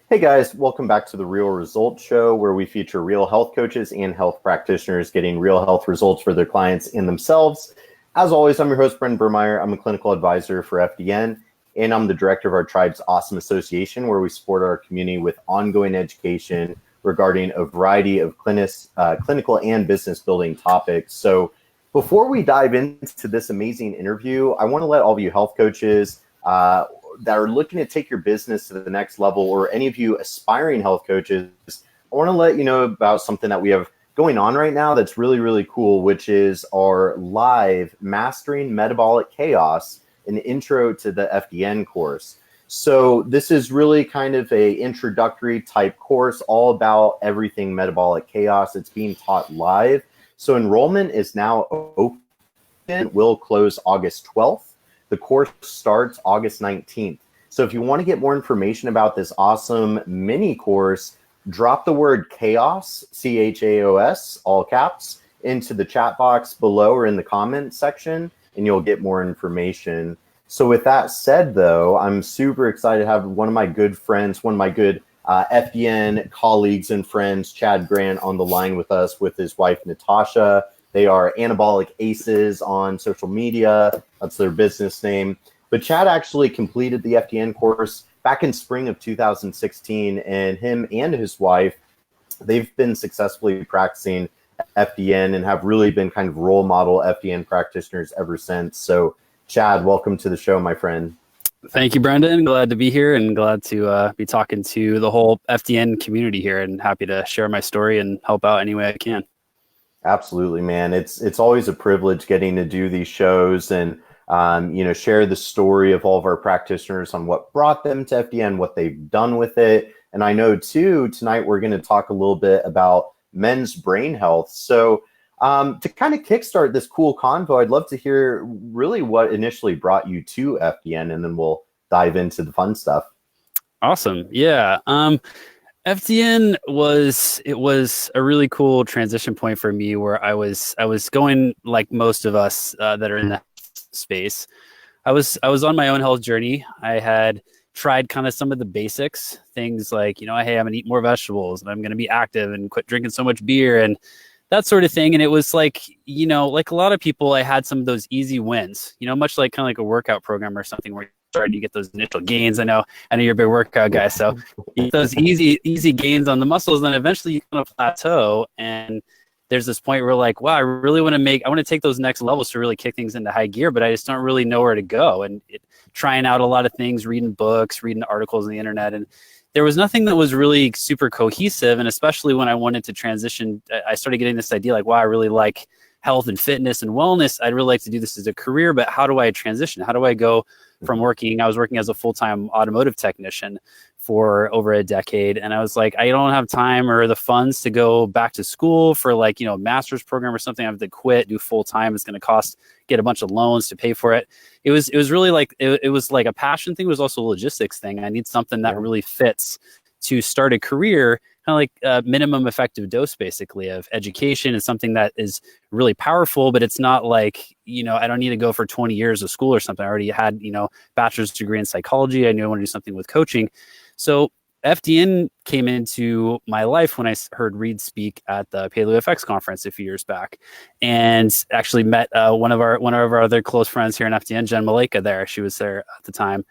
Hey guys, welcome back to the Real Results Show, where we feature real health coaches and health practitioners getting real health results for their clients and themselves. As always, I'm your host, Brendan Burmeyer. I'm a clinical advisor for FDN, and I'm the director of our tribe's awesome association, where we support our community with ongoing education regarding a variety of clinical and business building topics. So before we dive into this amazing interview, I want to let all of you health coaches that are looking to take your business to the next level, or any of you aspiring health coaches, I want to let you know about something that we have going on right now that's really, really cool, which is our live Mastering Metabolic Chaos, an intro to the FDN course. So this is really kind of a introductory type course, all about everything metabolic chaos. It's being taught live. So enrollment is now open. It will close August 12th. The course starts August 19th. So if you want to get more information about this awesome mini course, drop the word chaos, CHAOS, all caps, into the chat box below or in the comment section, and you'll get more information. So with that said, though, I'm super excited to have one of my good friends, one of my good FDN colleagues and friends, Chad Grant, on the line with us with his wife, Natasha. They are Anabolic Aces on social media. That's their business name. But Chad actually completed the FDN course back in spring of 2016, and him and his wife, they've been successfully practicing FDN and have really been kind of role model FDN practitioners ever since. So Chad, welcome to the show, my friend. Thank you, Brendan. Glad to be here and glad to be talking to the whole FDN community here, and happy to share my story and help out any way I can. Absolutely, man. It's always a privilege getting to do these shows and share the story of all of our practitioners on what brought them to FDN, what they've done with it. And I know too, tonight we're going to talk a little bit about men's brain health. So to kind of kickstart this cool convo, I'd love to hear really what initially brought you to FDN, and then we'll dive into the fun stuff. Awesome. Yeah. FDN was a really cool transition point for me, where I was going, like most of us that are in that space. I was on my own health journey. I had tried kind of some of the basics, things like, hey, I'm going to eat more vegetables and I'm going to be active and quit drinking so much beer and that sort of thing. And it was like, like a lot of people, I had some of those easy wins, much like kind of like a workout program or something where you get those initial gains. I know you're a big workout guy, so you get those easy gains on the muscles, and then eventually you kind of plateau, and there's this point where like, wow, I want to take those next levels to really kick things into high gear, but I just don't really know where to go. And trying out a lot of things, reading books, reading articles on the internet, and there was nothing that was really super cohesive. And especially when I wanted to transition, I started getting this idea like, wow, I really like health and fitness and wellness. I'd really like to do this as a career, but how do I transition? How do I go from I was working as a full-time automotive technician for over a decade. And I was like, I don't have time or the funds to go back to school for like, master's program or something. I have to quit, do full-time. It's going to get a bunch of loans to pay for it. It was really like, it was like a passion thing. It was also a logistics thing. I need something that really fits to start a career, kind of like a minimum effective dose, basically, of education. Is something that is really powerful, but it's not like, I don't need to go for 20 years of school or something. I already had, bachelor's degree in psychology. I knew I wanted to do something with coaching. So FDN came into my life when I heard Reed speak at the BioHealth conference a few years back, and actually met one of our other close friends here in FDN, Jen Maleka there. She was there at the time.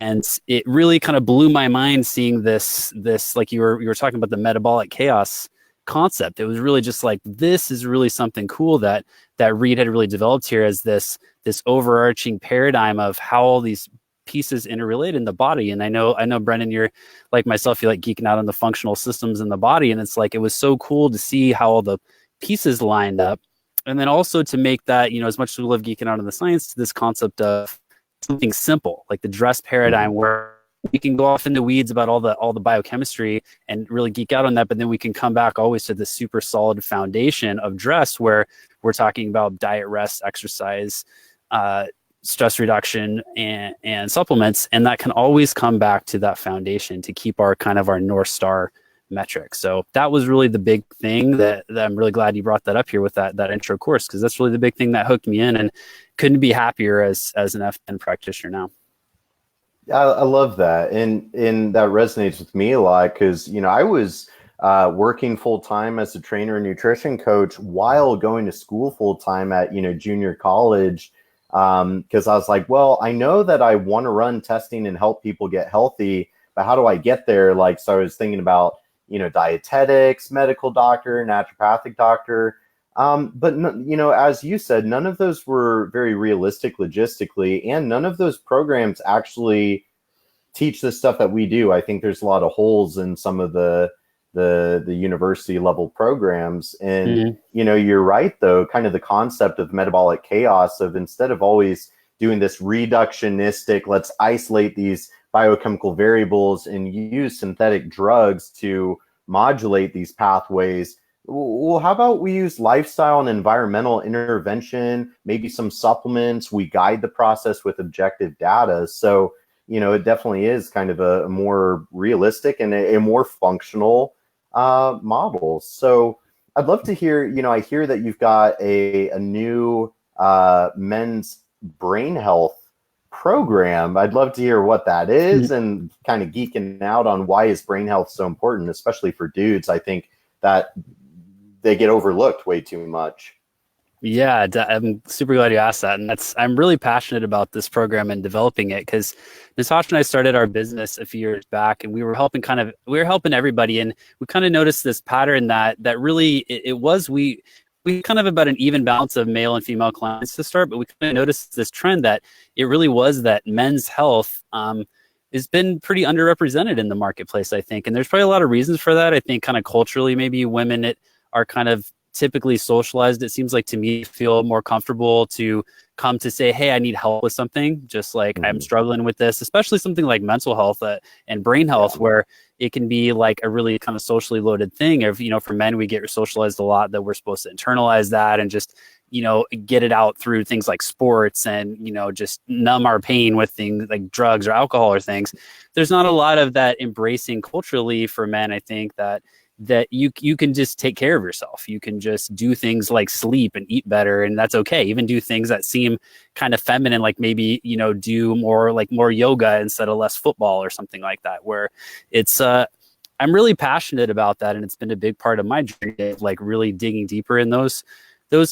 And it really kind of blew my mind seeing this like you were talking about the metabolic chaos concept. It was really just like, this is really something cool that Reed had really developed here as this overarching paradigm of how all these pieces interrelate in the body. And I know Brendan, you're like myself, you like geeking out on the functional systems in the body. And it's like, it was so cool to see how all the pieces lined up. And then also to make that, as much as we love geeking out on the science, to this concept of something simple, like the dress paradigm, where we can go off into weeds about all the biochemistry and really geek out on that, but then we can come back always to the super solid foundation of dress, where we're talking about diet, rest, exercise, stress reduction, and supplements, and that can always come back to that foundation to keep our North Star metric. So that was really the big thing that I'm really glad you brought that up here with that intro course, because that's really the big thing that hooked me in, and couldn't be happier as an FDN practitioner now. I love that, and that resonates with me a lot because I was working full time as a trainer and nutrition coach while going to school full time at junior college, because I was like, well, I know that I want to run testing and help people get healthy, but how do I get there? Like, so I was thinking about dietetics, medical doctor, naturopathic doctor. But as you said, none of those were very realistic logistically, and none of those programs actually teach the stuff that we do. I think there's a lot of holes in some of the university level programs. And Mhm. you're right though, kind of the concept of metabolic chaos of instead of always doing this reductionistic, let's isolate these biochemical variables and use synthetic drugs to modulate these pathways. Well, how about we use lifestyle and environmental intervention, maybe some supplements? We guide the process with objective data. So, it definitely is kind of a more realistic and a more functional model. So I'd love to hear, I hear that you've got a new men's brain health program. I'd love to hear what that is and kind of geeking out on why is brain health so important, especially for dudes. I think that they get overlooked way too much. Yeah, I'm super glad you asked that. And I'm really passionate about this program and developing it because Natasha and I started our business a few years back and we were helping everybody. And we kind of noticed this pattern that really it was, we kind of about an even balance of male and female clients to start, but we kind of noticed this trend that it really was that men's health, has been pretty underrepresented in the marketplace, I think. And there's probably a lot of reasons for that. I think kind of culturally, maybe women are kind of typically socialized, it seems like to me, feel more comfortable to come to say, hey, I need help with something, just like I'm struggling with this, especially something like mental health and brain health, where it can be like a really kind of socially loaded thing. If, for men, we get socialized a lot that we're supposed to internalize that and just, get it out through things like sports and, just numb our pain with things like drugs or alcohol or things. There's not a lot of that embracing culturally for men, I think, that you can just take care of yourself. You can just do things like sleep and eat better, and that's okay. Even do things that seem kind of feminine, like maybe, do more yoga instead of less football or something like that, where it's I'm really passionate about that, and it's been a big part of my journey of like really digging deeper in those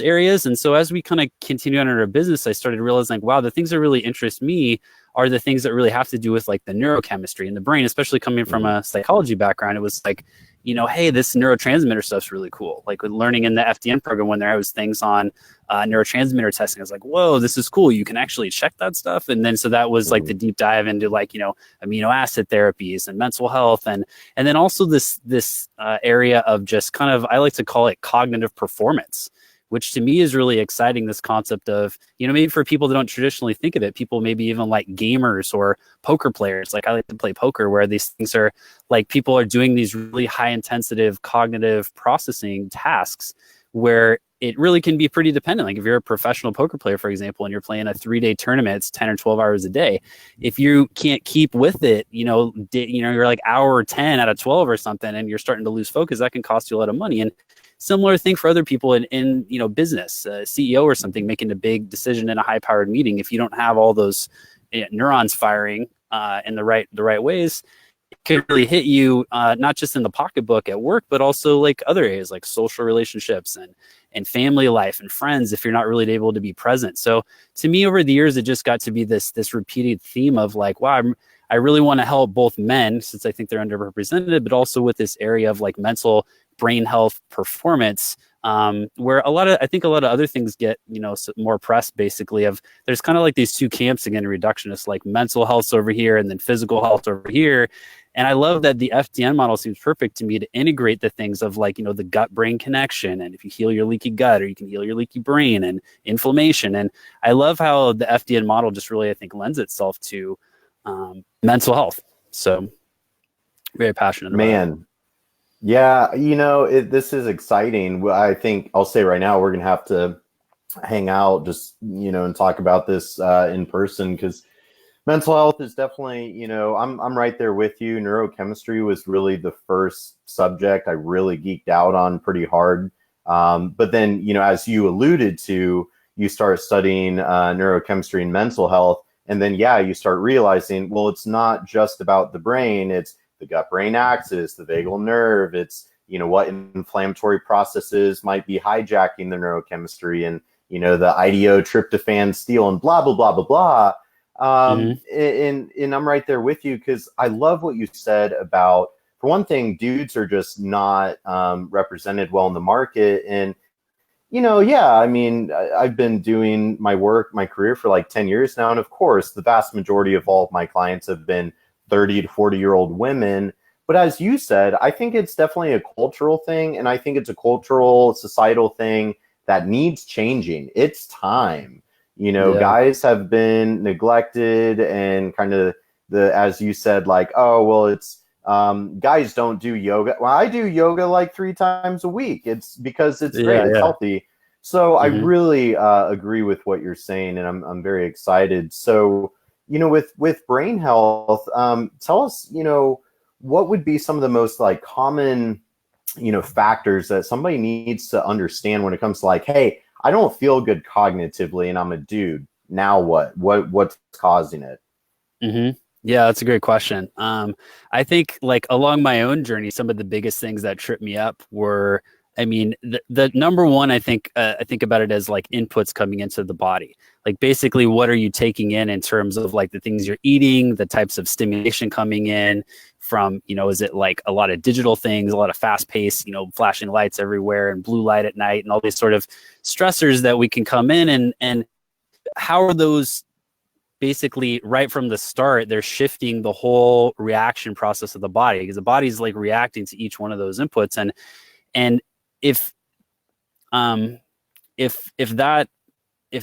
areas. And so as we kind of continue on in our business, I started realizing, like, wow, the things that really interest me are the things that really have to do with like the neurochemistry in the brain, especially coming from a psychology background. It was like, hey, this neurotransmitter stuff's really cool. Like with learning in the FDN program, when there was things on neurotransmitter testing, I was like, whoa, this is cool. You can actually check that stuff. And then, so that was like the deep dive into like, amino acid therapies and mental health. And then also this area of just kind of, I like to call it cognitive performance, which to me is really exciting. This concept of, maybe for people that don't traditionally think of it, people maybe even like gamers or poker players. Like I like to play poker, where these things are like people are doing these really high intensive cognitive processing tasks where it really can be pretty dependent. Like if you're a professional poker player, for example, and you're playing a 3-day tournament, it's 10 or 12 hours a day. If you can't keep with it, you're like hour 10 out of 12 or something, and you're starting to lose focus, that can cost you a lot of money. And similar thing for other people in business, CEO or something, making a big decision in a high powered meeting. If you don't have all those neurons firing in the right ways, it could really hit you, not just in the pocketbook at work, but also like other areas like social relationships and family life and friends, if you're not really able to be present. So to me, over the years, it just got to be this repeated theme of like, wow, I really want to help both men, since I think they're underrepresented, but also with this area of like mental brain health performance, where I think a lot of other things get, more press, basically, of there's kind of like these two camps again, reductionists, like mental health over here and then physical health over here. And I love that the FDN model seems perfect to me to integrate the things of like, the gut brain connection. And if you heal your leaky gut, or you can heal your leaky brain and inflammation. And I love how the FDN model just really, I think, lends itself to mental health. So very passionate about it. Yeah, this is exciting. I think I'll say right now, we're going to have to hang out just, and talk about this in person, because mental health is definitely, I'm right there with you. Neurochemistry was really the first subject I really geeked out on pretty hard. But then, as you alluded to, you start studying neurochemistry and mental health, And then, yeah, you start realizing, well, it's not just about the brain. It's the gut-brain axis, the vagal nerve. It's, what inflammatory processes might be hijacking the neurochemistry, and, the IDO tryptophan steal, and blah, blah, blah, blah, blah. And I'm right there with you, because I love what you said about, for one thing, dudes are just not represented well in the market. And, yeah, I mean, I've been doing my career for like 10 years now. And of course, the vast majority of all of my clients have been 30 to 40-year-old women. But as you said, I think it's definitely a cultural thing. And I think it's a cultural, societal thing that needs changing. It's time. Guys have been neglected, and kind of as you said, like, oh, well, it's guys don't do yoga. Well, I do yoga like 3 times a week. It's because it's great. It's healthy. So I really agree with what you're saying, and I'm very excited. So, with brain health, tell us, what would be some of the most like common, factors that somebody needs to understand when it comes to like, hey, I don't feel good cognitively and I'm a dude. Now what? What's causing it? Yeah, that's a great question. I think like along my own journey, some of the biggest things that tripped me up were, I mean, the number one, I think about it as like inputs coming into the body. Like basically, what are you taking in terms of like the things you're eating, the types of stimulation coming in from, is it like a lot of digital things, a lot of fast paced, flashing lights everywhere and blue light at night and all these sort of stressors that we can come in, and how are those basically right from the start, they're shifting the whole reaction process of the body, because the body's like reacting to each one of those inputs. And if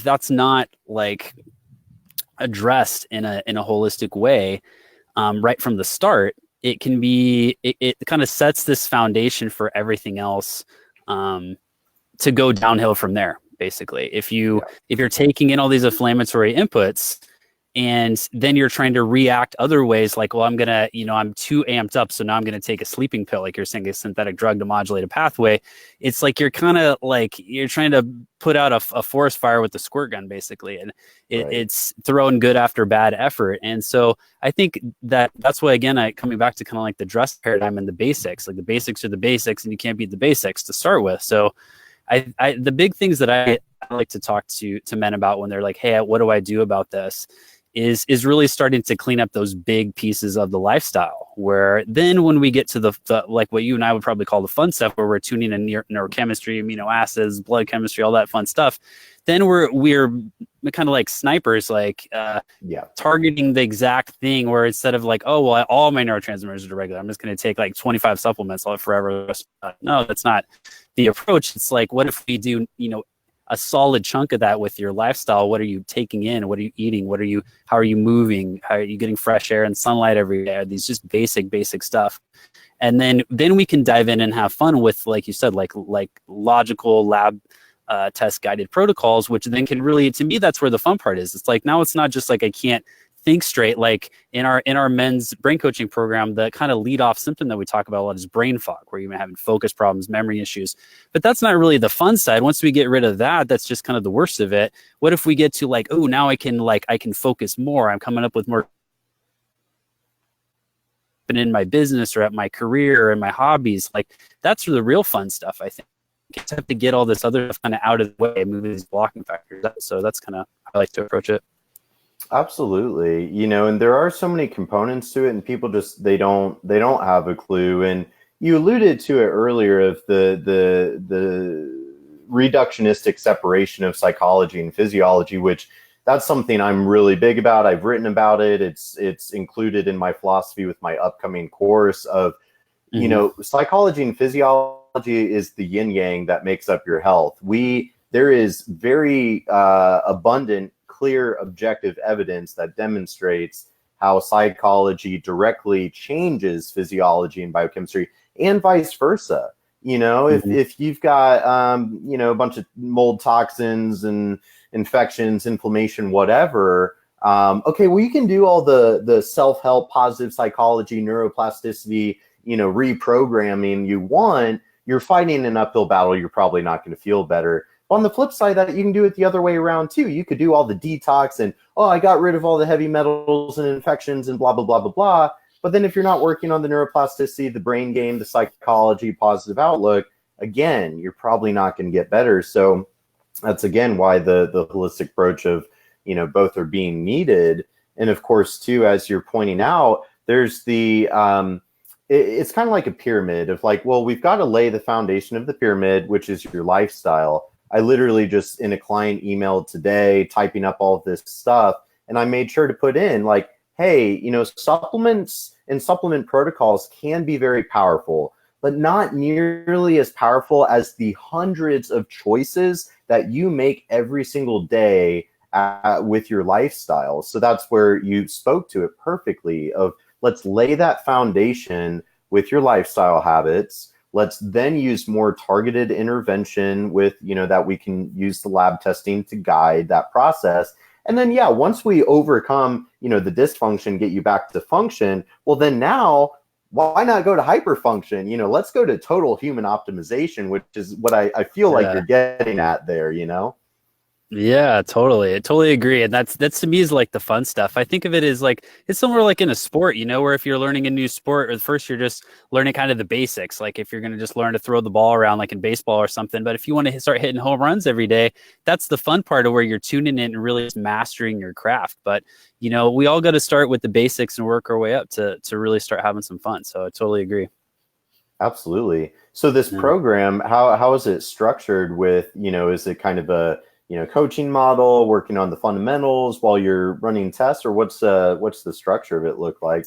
that's not like addressed in a holistic way, right from the start, it can be, it kind of sets this foundation for everything else, to go downhill from there. Basically, if you're taking in all these inflammatory inputs, and then you're trying to react other ways, like, well, I'm too amped up, so now I'm going to take a sleeping pill, like you're saying, a synthetic drug to modulate a pathway. It's like you're kind of like you're trying to put out a forest fire with the squirt gun, basically, and it's throwing good after bad effort. And so I think that's why, again, coming back to kind of like the dress paradigm and the basics, like the basics are the basics, and you can't beat the basics to start with. So the big things that I like to talk to men about when they're like, hey, what do I do about this? Is really starting to clean up those big pieces of the lifestyle, where then when we get to the like what you and I would probably call the fun stuff, where we're tuning in neurochemistry, amino acids, blood chemistry, all that fun stuff, then we're kind of like snipers, like targeting the exact thing, where instead of like, oh, well, all my neurotransmitters are regular, I'm just going to take like 25 supplements, I'll live forever. No, that's not the approach. It's like, what if we do, a solid chunk of that with your lifestyle? What are you taking in? What are you eating? How are you moving? How are you getting fresh air and sunlight every day? These just basic stuff. And then we can dive in and have fun with, like you said, like logical lab test guided protocols, which then can really, to me, that's where the fun part is. It's like, now it's not just like I can't think straight. Like in our men's brain coaching program, the kind of lead off symptom that we talk about a lot is brain fog, where you're having focus problems, memory issues. But that's not really the fun side. Once we get rid of that, that's just kind of the worst of it. What if we get to like, oh, now I can focus more. I'm coming up with more in my business or at my career or in my hobbies. Like that's the real fun stuff, I think. You just have to get all this other stuff kind of out of the way, move these blocking factors. So that's kind of how I like to approach it. Absolutely. And there are so many components to it, and people just, they don't have a clue. And you alluded to it earlier of the reductionistic separation of psychology and physiology, which that's something I'm really big about. I've written about it. It's included in my philosophy with my upcoming course of, psychology and physiology is the yin yang that makes up your health. There is very abundant, clear, objective evidence that demonstrates how psychology directly changes physiology and biochemistry, and vice versa. If you've got a bunch of mold toxins and infections, inflammation, whatever, you can do all the self-help, positive psychology, neuroplasticity, reprogramming you want. You're fighting an uphill battle. You're probably not going to feel better. On the flip side of that, you can do it the other way around too. You could do all the detox and, oh, I got rid of all the heavy metals and infections and blah, blah, blah, blah, blah. But then if you're not working on the neuroplasticity, the brain game, the psychology, positive outlook, again, you're probably not going to get better. So that's, again, why the holistic approach of, both are being needed. And of course, too, as you're pointing out, there's the, it's kind of like a pyramid of like, well, we've got to lay the foundation of the pyramid, which is your lifestyle. I literally just in a client email today, typing up all of this stuff, and I made sure to put in like, hey, supplements and supplement protocols can be very powerful, but not nearly as powerful as the hundreds of choices that you make every single day with your lifestyle. So that's where you spoke to it perfectly of let's lay that foundation with your lifestyle habits. Let's then use more targeted intervention with, that we can use the lab testing to guide that process. And then, yeah, once we overcome, the dysfunction, get you back to function, well, then now, why not go to hyperfunction? Let's go to total human optimization, which is what I feel like you're getting at there, Yeah, totally. I totally agree. And that's to me is like the fun stuff. I think of it as like, it's somewhere like in a sport, where if you're learning a new sport, or first you're just learning kind of the basics. Like if you're going to just learn to throw the ball around like in baseball or something, but if you want to start hitting home runs every day, that's the fun part of where you're tuning in and really mastering your craft. But, we all got to start with the basics and work our way up to really start having some fun. So I totally agree. Absolutely. So this program, how is it structured with, is it kind of a, coaching model, working on the fundamentals while you're running tests, or what's the structure of it look like?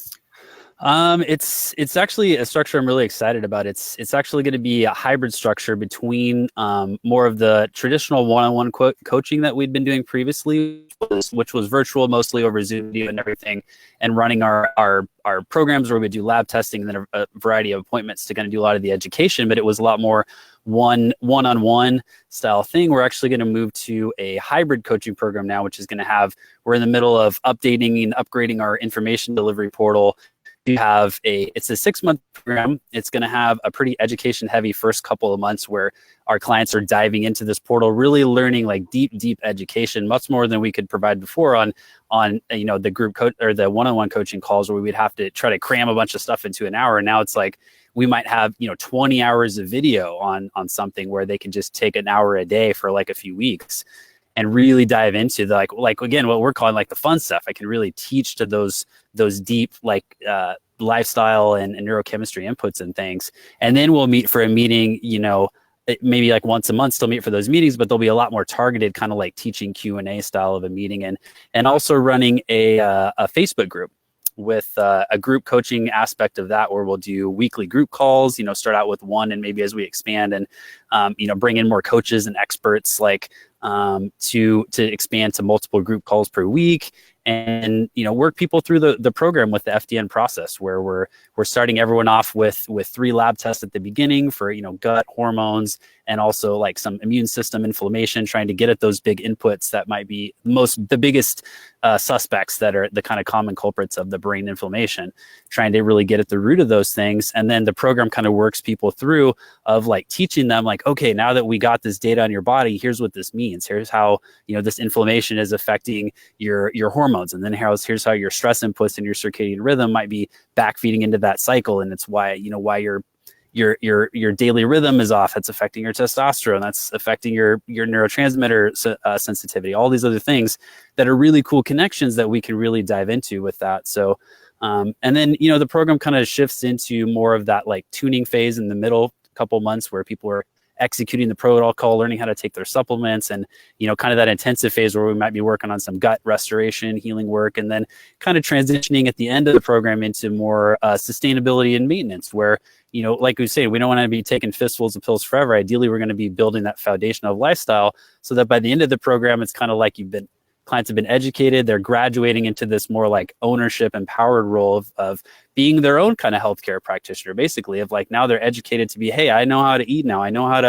It's actually a structure I'm really excited about. It's actually going to be a hybrid structure between more of the traditional one-on-one coaching that we'd been doing previously, which was virtual, mostly over Zoom video and everything, and running our programs where we do lab testing and then a variety of appointments to kind of do a lot of the education. But it was a lot more one-on-one style thing. We're actually going to move to a hybrid coaching program now, which is going to have, we're in the middle of updating and upgrading our information delivery portal. It's a 6-month program. It's going to have a pretty education heavy first couple of months where our clients are diving into this portal, really learning like deep education, much more than we could provide before on the group or the one-on-one coaching calls where we would have to try to cram a bunch of stuff into an hour. And now it's like we might have 20 hours of video on something where they can just take an hour a day for like a few weeks and really dive into the like again what we're calling like the fun stuff. I can really teach to those deep lifestyle and neurochemistry inputs and things. And then we'll meet for a meeting, maybe like once a month, still meet for those meetings, but there'll be a lot more targeted kind of like teaching Q&A style of a meeting, and also running a Facebook group with a group coaching aspect of that, where we'll do weekly group calls, start out with one, and maybe as we expand and, bring in more coaches and experts to expand to multiple group calls per week, and work people through the program with the FDN process, where we're starting everyone off with 3 lab tests at the beginning for gut, hormones, and also like some immune system inflammation, trying to get at those big inputs that might be the biggest suspects that are the kind of common culprits of the brain inflammation, trying to really get at the root of those things. And then the program kind of works people through of like teaching them like, okay, now that we got this data on your body, here's what this means. Here's how, this inflammation is affecting your hormones. And then here's how your stress inputs and your circadian rhythm might be backfeeding into that cycle. And it's why, why your daily rhythm is off. That's affecting your testosterone. That's affecting your neurotransmitter sensitivity, all these other things that are really cool connections that we can really dive into with that. So, and then, the program kind of shifts into more of that like tuning phase in the middle couple months where people are executing the protocol, learning how to take their supplements, and kind of that intensive phase where we might be working on some gut restoration, healing work, and then kind of transitioning at the end of the program into more sustainability and maintenance, where like we say, we don't want to be taking fistfuls of pills forever. Ideally, we're going to be building that foundation of lifestyle so that by the end of the program, it's kind of like clients have been educated, they're graduating into this more like ownership, empowered role of being their own kind of healthcare practitioner, basically, of like, now they're educated to be, hey, I know how to eat now. I know how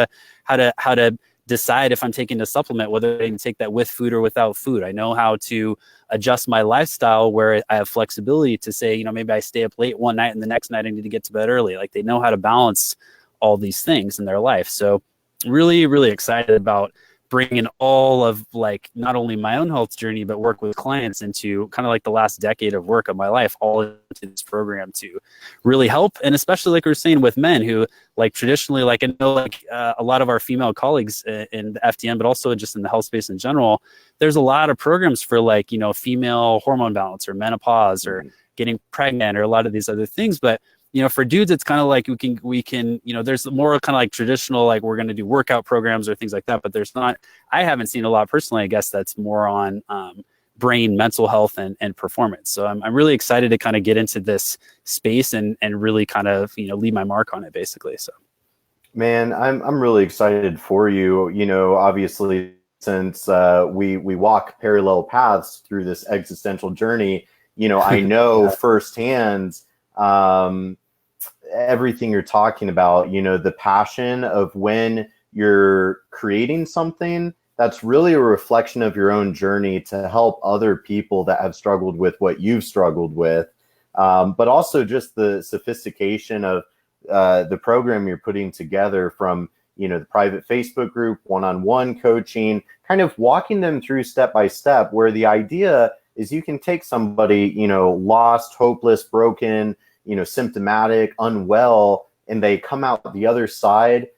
to decide if I'm taking a supplement, whether I can take that with food or without food. I know how to adjust my lifestyle where I have flexibility to say, maybe I stay up late one night and the next night I need to get to bed early. Like, they know how to balance all these things in their life. So really, really excited about bring in all of like not only my own health journey, but work with clients into kind of like the last decade of work of my life, all into this program to really help. And especially like we were saying with men who like traditionally, like I know like a lot of our female colleagues in the FDN, but also just in the health space in general, there's a lot of programs for like, you know, female hormone balance or menopause or getting pregnant or a lot of these other things. But you know, for dudes, it's kind of like we can, you know, there's more kind of like traditional, like we're going to do workout programs or things like that. But there's not, I haven't seen a lot personally, I guess, that's more on brain, mental health and performance. So I'm really excited to kind of get into this space and really kind of, you know, leave my mark on it basically. So, man, I'm really excited for you. You know, obviously, since we walk parallel paths through this existential journey, you know, I know firsthand everything you're talking about, you know, the passion of when you're creating something that's really a reflection of your own journey to help other people that have struggled with what you've struggled with. But also just the sophistication of the program you're putting together from, you know, the private Facebook group, one-on-one coaching, kind of walking them through step by step, where the idea is you can take somebody, you know, lost, hopeless, broken, you know, symptomatic, unwell, and they come out the other side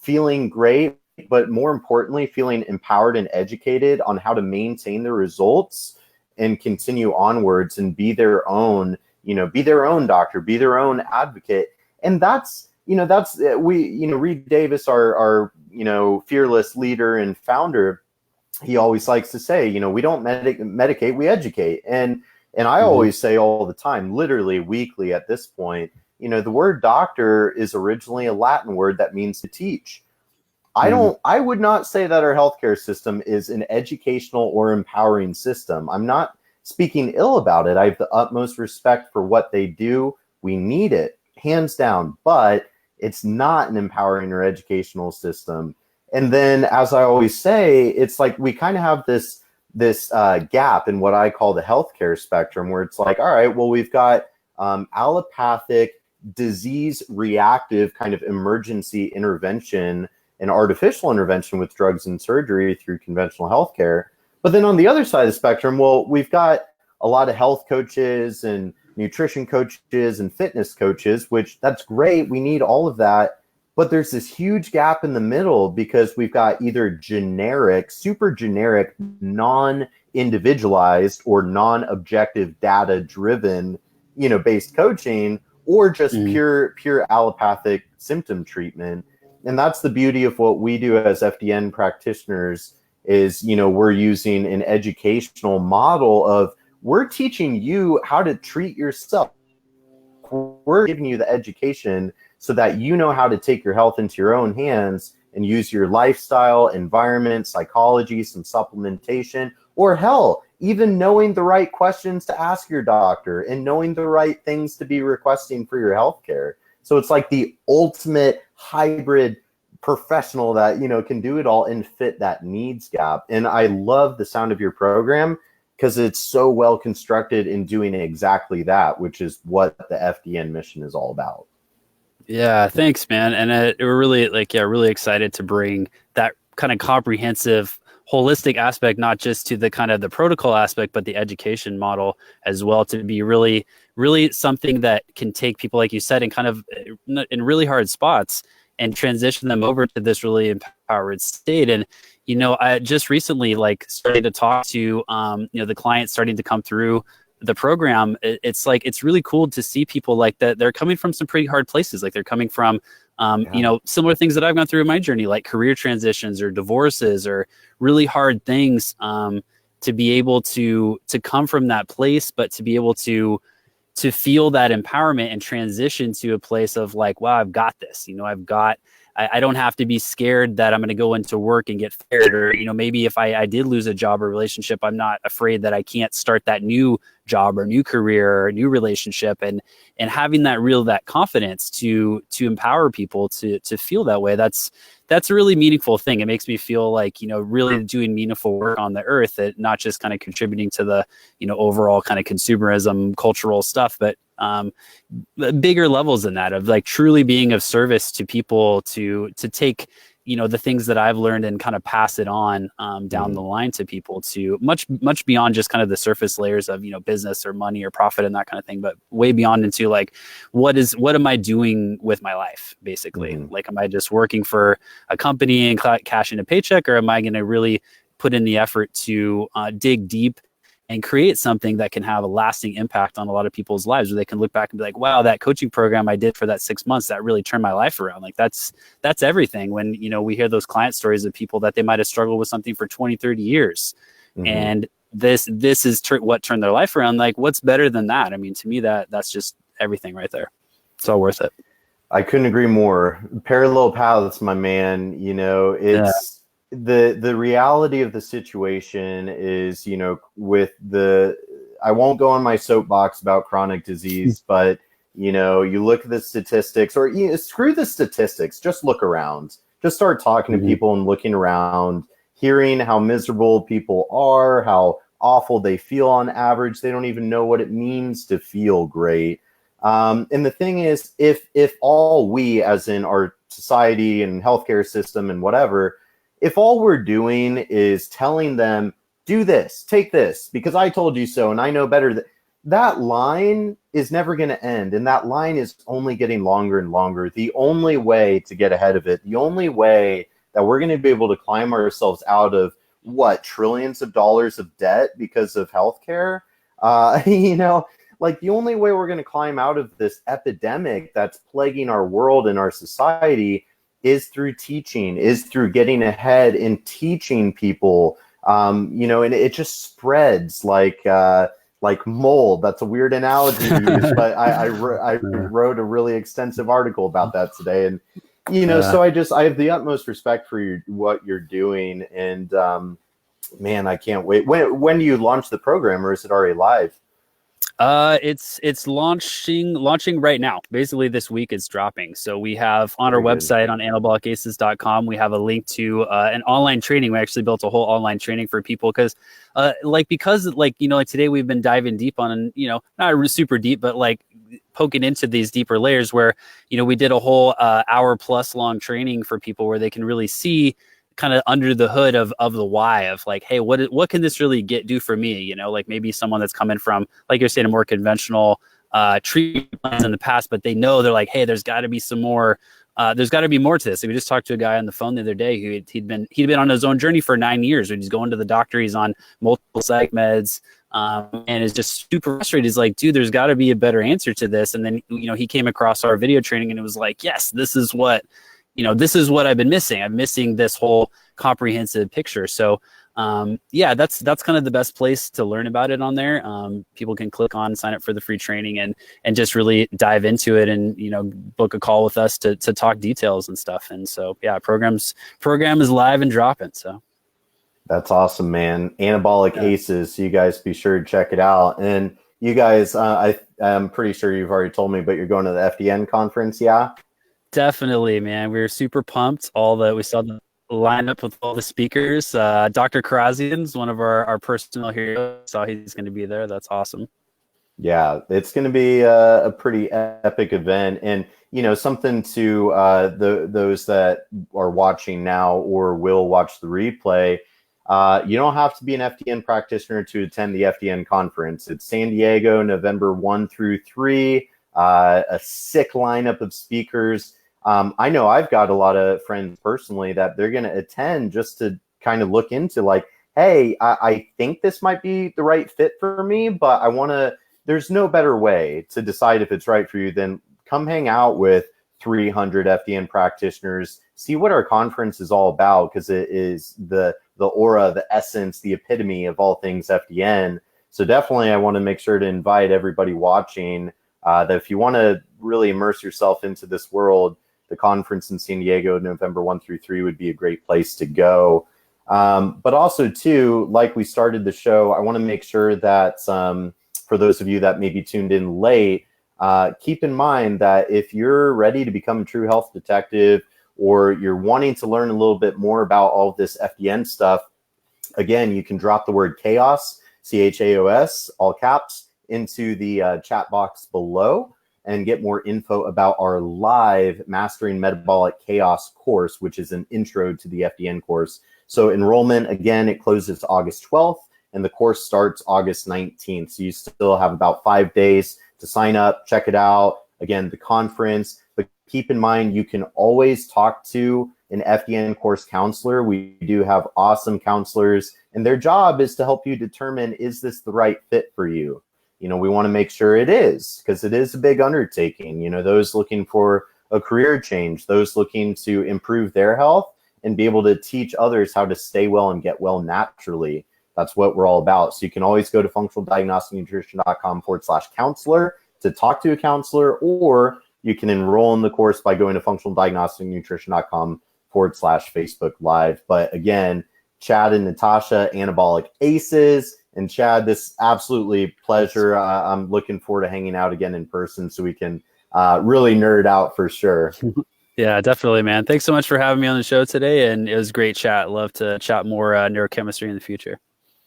feeling great, but more importantly, feeling empowered and educated on how to maintain the results and continue onwards and be their own, you know, be their own doctor, be their own advocate. And that's, you know, that's, we, you know, Reed Davis, our, you know, fearless leader and founder, he always likes to say, you know, we don't medicate, we educate. And I always say all the time, literally weekly at this point, you know, the word doctor is originally a Latin word that means to teach. I would not say that our healthcare system is an educational or empowering system. I'm not speaking ill about it. I have the utmost respect for what they do. We need it, hands down, but it's not an empowering or educational system. And then, as I always say, it's like we kind of have this gap in what I call the healthcare spectrum, where it's like, all right, well, we've got allopathic, disease reactive kind of emergency intervention and artificial intervention with drugs and surgery through conventional healthcare. But then on the other side of the spectrum, well, we've got a lot of health coaches and nutrition coaches and fitness coaches, which that's great. We need all of that. But there's this huge gap in the middle because we've got either generic, super generic, non-individualized or non-objective data-driven, you know, based coaching, or just pure allopathic symptom treatment. And that's the beauty of what we do as FDN practitioners is, you know, we're using an educational model of we're teaching you how to treat yourself. We're giving you the education so that you know how to take your health into your own hands and use your lifestyle, environment, psychology, some supplementation, or hell, even knowing the right questions to ask your doctor and knowing the right things to be requesting for your healthcare. So it's like the ultimate hybrid professional that, you know, can do it all and fit that needs gap. And I love the sound of your program because it's so well constructed in doing exactly that, which is what the FDN mission is all about. Yeah, thanks, man. And we're really really excited to bring that kind of comprehensive, holistic aspect, not just to the kind of the protocol aspect, but the education model as well, to be really, really something that can take people, like you said, in kind of in really hard spots and transition them over to this really empowered state. And, you know, I just recently started to talk to, you know, the clients starting to come through the program. It's like, it's really cool to see people like that. They're coming from some pretty hard places. Like they're coming from, you know, similar things that I've gone through in my journey, like career transitions or divorces or really hard things, to be able to come from that place, but to be able to feel that empowerment and transition to a place of like, wow, I've got this, you know, I don't have to be scared that I'm going to go into work and get fired. Or, you know, maybe if I did lose a job or relationship, I'm not afraid that I can't start that new job or new career or new relationship. And having that confidence to empower people to feel that way, that's a really meaningful thing. It makes me feel like, you know, really doing meaningful work on the earth, that not just kind of contributing to the, you know, overall kind of consumerism, cultural stuff, but bigger levels than that, of like truly being of service to people, to take the things that I've learned and kind of pass it on down the line to people, to much beyond just kind of the surface layers of, business or money or profit and that kind of thing, but way beyond into like, what am I doing with my life, basically? Like, am I just working for a company and cashing a paycheck, or am I going to really put in the effort to dig deep and create something that can have a lasting impact on a lot of people's lives, where they can look back and be like, wow, that coaching program I did for that 6 months, that really turned my life around. Like that's everything. When, we hear those client stories of people that they might've struggled with something for 20, 30 years. And this is what turned their life around. Like, what's better than that? I mean, to me, that's just everything right there. It's all worth it. I couldn't agree more. Parallel paths, my man. It's the reality of the situation is, I won't go on my soapbox about chronic disease, but you look at the statistics, or screw the statistics, just look around, just start talking to people and looking around, hearing how miserable people are, how awful they feel on average. They don't even know what it means to feel great. And the thing is, if all we, as in our society and healthcare system and whatever, if all we're doing is telling them, do this, take this, because I told you so and I know better, that line is never going to end. And that line is only getting longer and longer. The only way to get ahead of it, the only way that we're going to be able to climb ourselves out of trillions of dollars of debt because of healthcare, like the only way we're going to climb out of this epidemic that's plaguing our world and our society is through teaching, is through getting ahead and teaching people, and it just spreads like mold. That's a weird analogy to use, but I wrote a really extensive article about that today. And, so I have the utmost respect for what you're doing. And man, I can't wait. When do you launch the program, or is it already live? It's launching right now. Basically this week it's dropping. So we have on our website on anabolicaces.com, we have a link to an online training. We actually built a whole online training for people because today we've been diving deep on, not super deep, but like poking into these deeper layers where, we did a whole hour plus long training for people where they can really see kind of under the hood of the why of like, hey, what can this really do for me? Like maybe someone that's coming from, like you're saying, a more conventional treatment plans in the past, but they know, they're like, hey, there's got to be some more. There's got to be more to this. So we just talked to a guy on the phone the other day who he'd been on his own journey for 9 years. When he's going to the doctor, he's on multiple psych meds, and is just super frustrated. He's like, dude, there's got to be a better answer to this. And then he came across our video training, and it was like, yes, this is what I've been missing. I'm missing this whole comprehensive picture. So, that's kind of the best place to learn about it on there. People can click on, sign up for the free training and just really dive into it and, book a call with us to talk details and stuff. And so, program is live and dropping. So that's awesome, man. Anabolic Aces. So you guys be sure to check it out. And you guys, I'm pretty sure you've already told me, but you're going to the FDN conference. Yeah. Definitely, man. We were super pumped. We saw the lineup with all the speakers. Dr. Karazian's one of our personal heroes. So he's going to be there. That's awesome. Yeah, it's going to be a pretty epic event, and something to those that are watching now or will watch the replay. You don't have to be an FDN practitioner to attend the FDN conference. It's San Diego, November 1 through 3. A sick lineup of speakers. I know I've got a lot of friends personally that they're going to attend just to kind of look into like, hey, I think this might be the right fit for me, but there's no better way to decide if it's right for you than come hang out with 300 FDN practitioners, see what our conference is all about, because it is the aura, the essence, the epitome of all things FDN. So definitely I want to make sure to invite everybody watching that if you want to really immerse yourself into this world, the conference in San Diego, November 1 through 3 would be a great place to go. But also too, like we started the show, I want to make sure that for those of you that may be tuned in late, keep in mind that if you're ready to become a true health detective, or you're wanting to learn a little bit more about all of this FDN stuff, again, you can drop the word chaos, CHAOS, all caps, into the chat box below. and get more info about our live Mastering Metabolic Chaos course, which is an intro to the FDN course. So enrollment, again, it closes August 12th and the course starts August 19th. So you still have about 5 days to sign up, check it out. Again, the conference, but keep in mind, you can always talk to an FDN course counselor. We do have awesome counselors, and their job is to help you determine, is this the right fit for you? You know, we want to make sure it is, because it is a big undertaking. You know, those looking for a career change, those looking to improve their health and be able to teach others how to stay well and get well naturally. That's what we're all about. So you can always go to functionaldiagnosticnutrition.com/counselor to talk to a counselor, or you can enroll in the course by going to functionaldiagnosticnutrition.com/Facebook Live. But again, Chad and Natasha, Anabolic Aces. And Chad, this absolutely pleasure. I'm looking forward to hanging out again in person so we can really nerd out for sure. Yeah, definitely, man. Thanks so much for having me on the show today. And it was a great chat. Love to chat more neurochemistry in the future.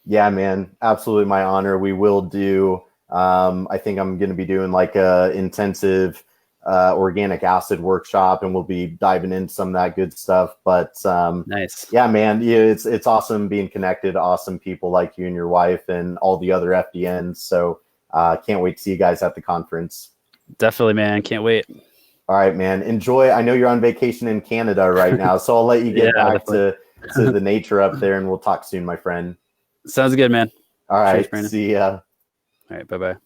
Yeah, man. Absolutely my honor. We will do, I think I'm going to be doing like a intensive organic acid workshop, and we'll be diving into some of that good stuff. But nice. Yeah, man, yeah, it's awesome being connected to awesome people like you and your wife and all the other FDNs. So can't wait to see you guys at the conference. Definitely, man. Can't wait. All right, man. Enjoy. I know you're on vacation in Canada right now, so I'll let you get back to the nature up there, and we'll talk soon, my friend. Sounds good, man. All right. Cheers, see ya. All right. Bye-bye.